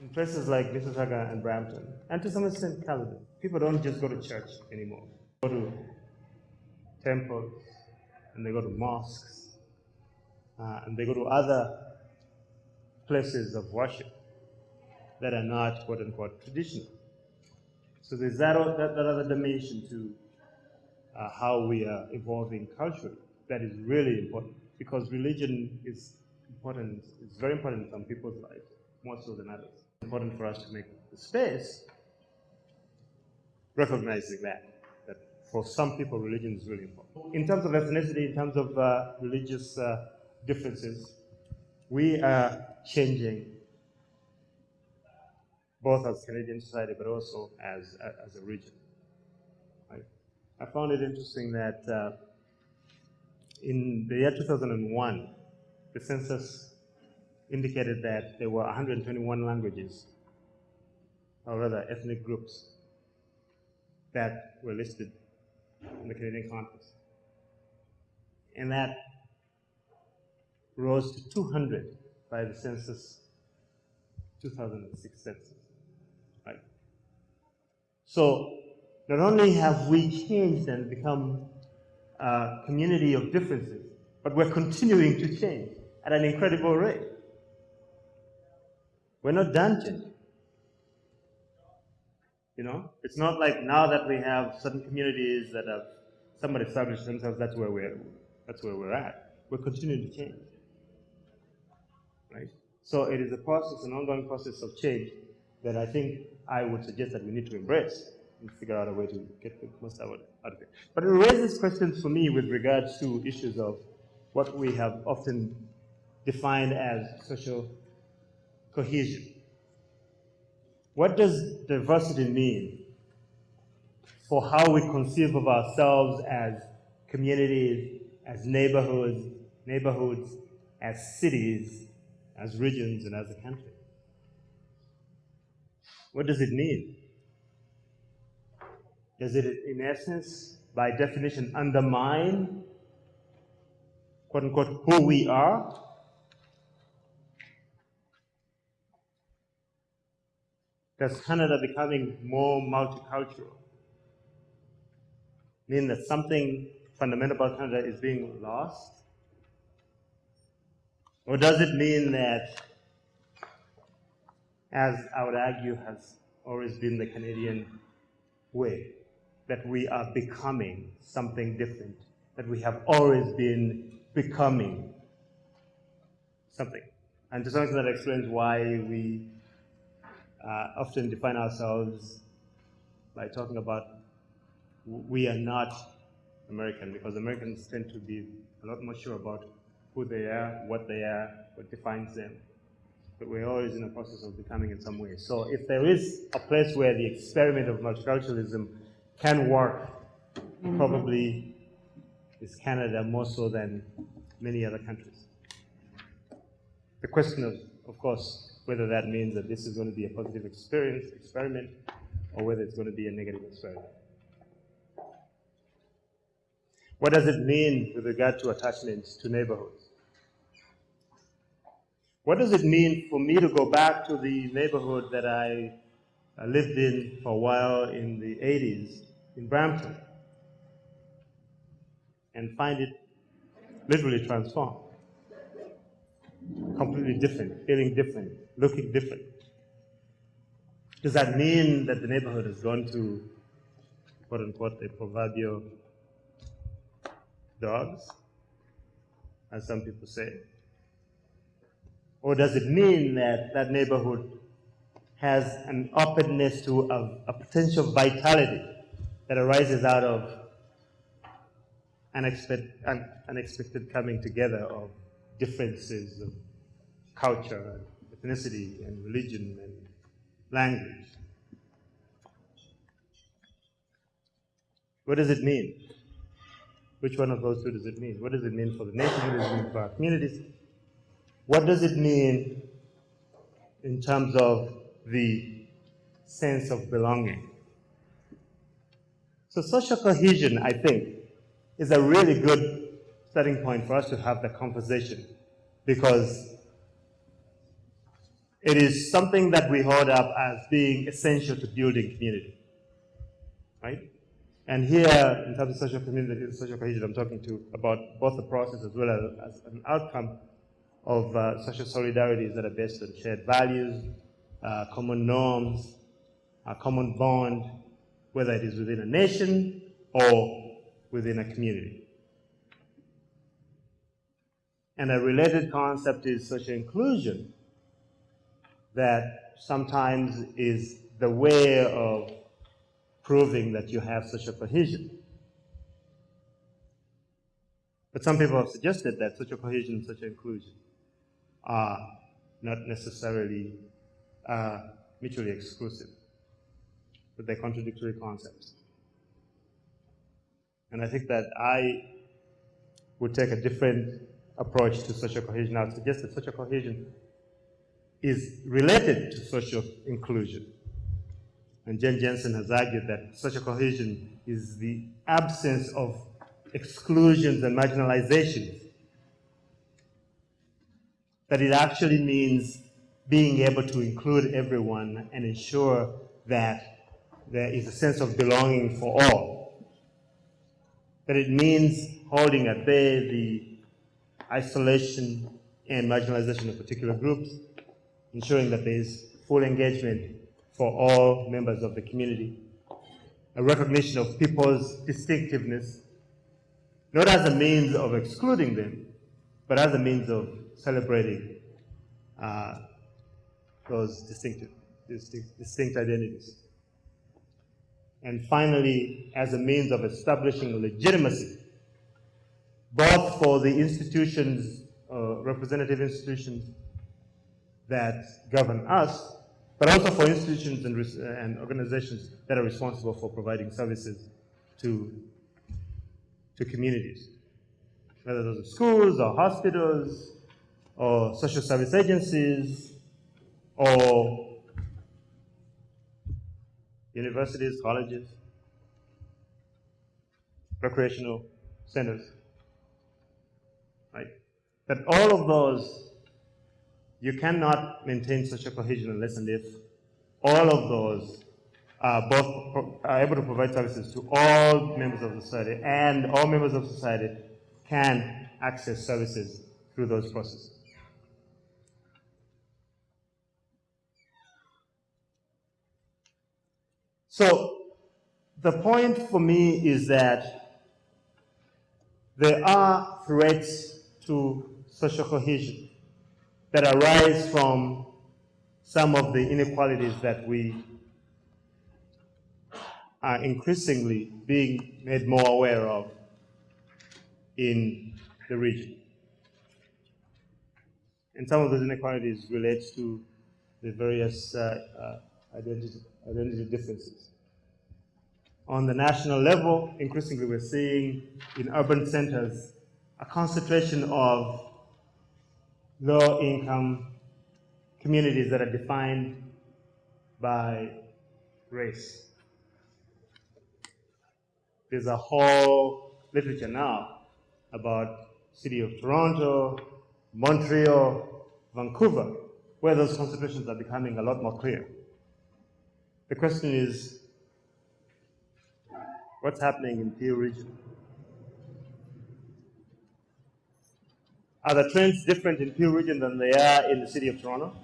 In places like Mississauga and Brampton, and to some extent Caledon, people don't just go to church anymore. They go to temples, and they go to mosques, and they go to other places of worship that are not quote-unquote traditional. So there's that other dimension to how we are evolving culturally that is really important, because religion is important, it's very important in some people's lives, more so than others. It's important for us to make the space recognizing that for some people religion is really important. In terms of ethnicity, in terms of religious differences, we are changing both as Canadian society but also as a region. Right? I found it interesting that in the year 2001, the census indicated that there were 121 languages, or rather ethnic groups, that were listed in the Canadian context. And that rose to 200 by the census 2006 census. Right? So not only have we changed and become a community of differences, but we're continuing to change at an incredible rate. We're not done changing. You know, it's not like now that we have certain communities that have somewhat established themselves, that's where we're at. We're continuing to change. Right? So it is a process, an ongoing process of change that I think I would suggest that we need to embrace and figure out a way to get the most out of it. But it raises questions for me with regards to issues of what we have often defined as social cohesion. What does diversity mean for how we conceive of ourselves as communities, as neighborhoods, as cities, as regions, and as a country? What does it mean? Does it, in essence, by definition, undermine, quote unquote, who we are? Does Canada becoming more multicultural mean that something fundamental about Canada is being lost? Or does it mean that, as I would argue has always been the Canadian way, that we are becoming something different, that we have always been becoming something? And to some extent that explains why we often define ourselves by talking about we are not American, because Americans tend to be a lot more sure about who they are, what defines them. But we're always in a process of becoming in some way. So if there is a place where the experiment of multiculturalism can work, probably is Canada, more so than many other countries. The question of course, whether that means that this is going to be a positive experiment, or whether it's going to be a negative experiment. What does it mean with regard to attachment to neighborhoods? What does it mean for me to go back to the neighborhood that I lived in for a while in the 80s in Brampton and find it literally transformed? Completely different, feeling different, looking different. Does that mean that the neighborhood has gone to, quote unquote, the proverbial dogs, as some people say? Or does it mean that that neighborhood has an openness to a potential vitality that arises out of unexpected coming together of differences of culture, ethnicity, and religion, and language? What does it mean? Which one of those two does it mean? What does it mean for the nation? What does it mean for our communities? What does it mean in terms of the sense of belonging? So social cohesion, I think, is a really good starting point for us to have the conversation, because It is something that we hold up as being essential to building community, right? And here, in terms of social community, social cohesion, I'm talking about both the process as well as an outcome of social solidarities that are based on shared values, common norms, a common bond, whether it is within a nation or within a community. And a related concept is social inclusion, that sometimes is the way of proving that you have social cohesion. But some people have suggested that social cohesion and social inclusion are not necessarily mutually exclusive, but they're contradictory concepts. And I think that I would take a different approach to social cohesion. I would suggest that social cohesion is related to social inclusion. And Jen Jensen has argued that social cohesion is the absence of exclusions and marginalizations. That it actually means being able to include everyone and ensure that there is a sense of belonging for all. That it means holding at bay the isolation and marginalization of particular groups, ensuring that there is full engagement for all members of the community, a recognition of people's distinctiveness, not as a means of excluding them, but as a means of celebrating those distinct identities. And finally, as a means of establishing legitimacy, both for the institutions, representative institutions that govern us, but also for institutions and organizations that are responsible for providing services to communities, whether those are schools or hospitals or social service agencies or universities, colleges, recreational centers, right? That all of those, you cannot maintain social cohesion unless and if all of those are able to provide services to all members of society, and all members of society can access services through those processes. So the point for me is that there are threats to social cohesion that arise from some of the inequalities that we are increasingly being made more aware of in the region. And some of those inequalities relate to the various identity differences. On the national level, increasingly we're seeing in urban centers a concentration of low-income communities that are defined by race. There's a whole literature now about city of Toronto, Montreal, Vancouver, where those concentrations are becoming a lot more clear. The question is, what's happening in Peel region? Are the trends different in Peel region than they are in the city of Toronto?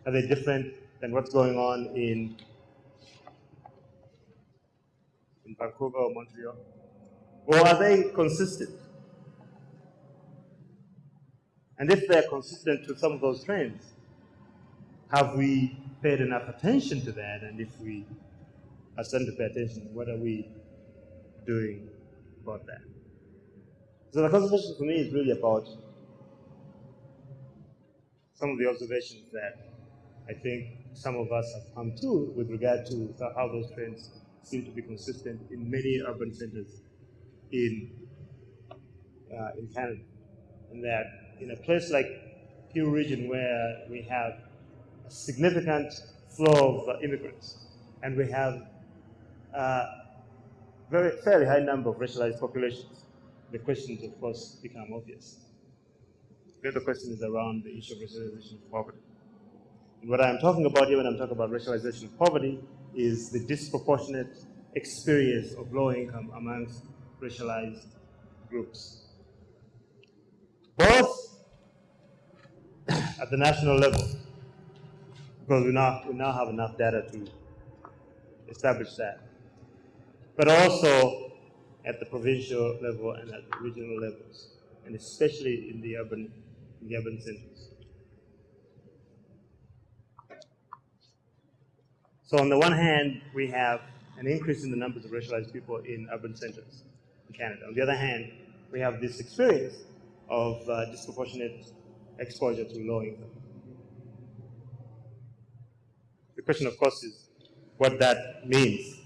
Are they different than what's going on in Vancouver or Montreal? Or are they consistent? And if they're consistent to some of those trends, have we paid enough attention to that? And if we are starting to pay attention, what are we doing about that? So the conversation for me is really about some of the observations that I think some of us have come to with regard to how those trends seem to be consistent in many urban centers in Canada. And that in a place like Peel region, where we have a significant flow of immigrants, and we have a fairly high number of racialized populations, the questions, of course, become obvious. The other question is around the issue of racialization of poverty. And what I'm talking about here when I'm talking about racialization of poverty is the disproportionate experience of low income amongst racialized groups, both at the national level, because we now have enough data to establish that, but also at the provincial level and at the regional levels, and especially in the urban centers. So on the one hand, we have an increase in the numbers of racialized people in urban centers in Canada. On the other hand, we have this experience of disproportionate exposure to low income. The question, of course, is what that means